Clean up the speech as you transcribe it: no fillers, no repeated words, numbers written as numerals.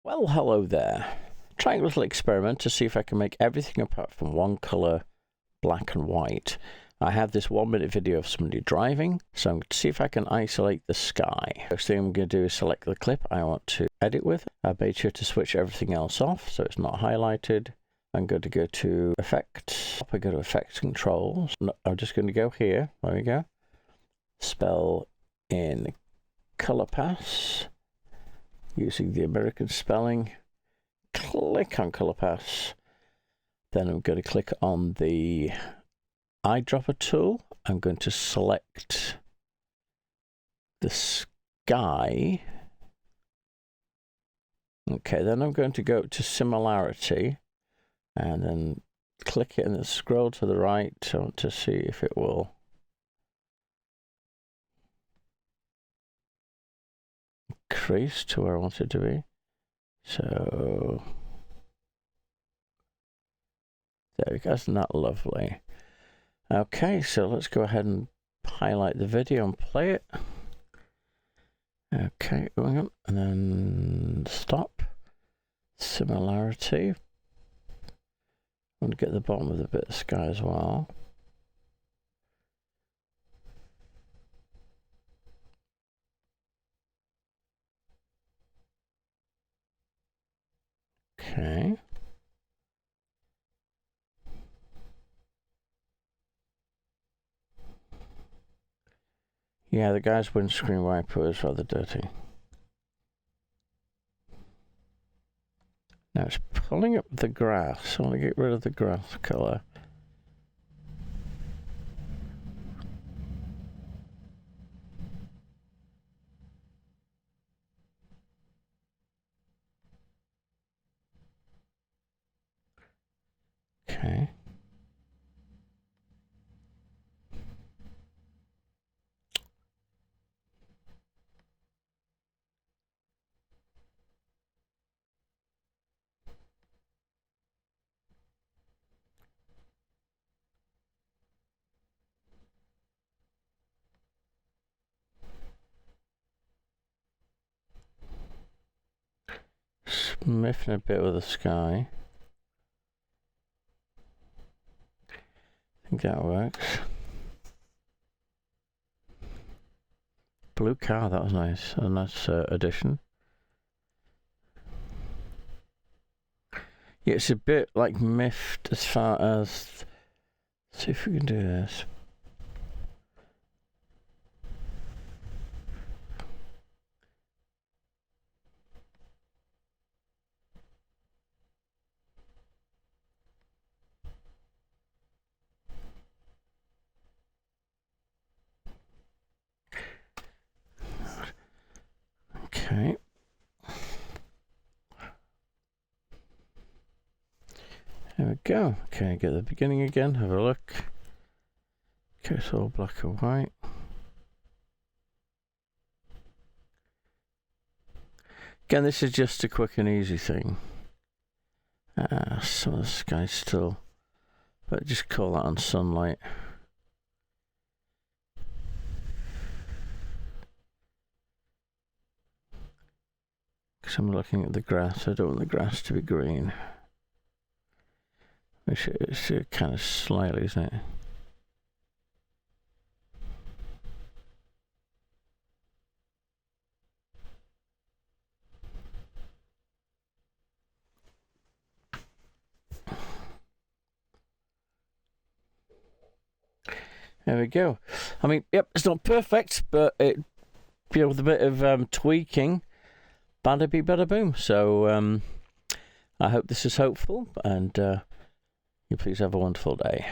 Well, hello there. Trying a little experiment to see if I can make everything apart from one color black and white. I have this 1-minute video of somebody driving, so I'm going to see if I can isolate the sky. First thing I'm going to do is select the clip I want to edit with. I made sure to switch everything else off so it's not highlighted. I'm going to go to Effects. I go to Effects Controls. No, I'm just going to go here. There we go. Spell in Color Pass using the American spelling. Click on Color Pass. Then I'm going to click on the eyedropper tool. I'm going to select the sky. Okay, then I'm going to go to similarity and then click it and then scroll to the right. I want to see if it will increase to where I want it to be. So there we go. Isn't that lovely? Okay, so let's go ahead and highlight the video and play it. Okay, going up and then stop. Similarity. I'm going to get the bottom of the bit of sky as well. Okay. Yeah, the guy's windscreen wiper is rather dirty. Now it's pulling up the grass. I want to get rid of the grass color. Okay. Smithing a bit with the sky. I think that works. Blue car, that was nice. A nice addition. Yeah, it's a bit like miffed as far as. Let's see if we can do this. Okay. There we go. Okay, get the beginning again, have a look. Okay, it's all black and white. Again, this is just a quick and easy thing. Some of the sky's still, but just call that on sunlight. Because I'm looking at the grass, I don't want the grass to be green. Which is kind of slightly, isn't it? There we go. I mean, yep, it's not perfect, but it, with a bit of tweaking, bada bing, bada boom. So I hope this is hopeful, and you please have a wonderful day.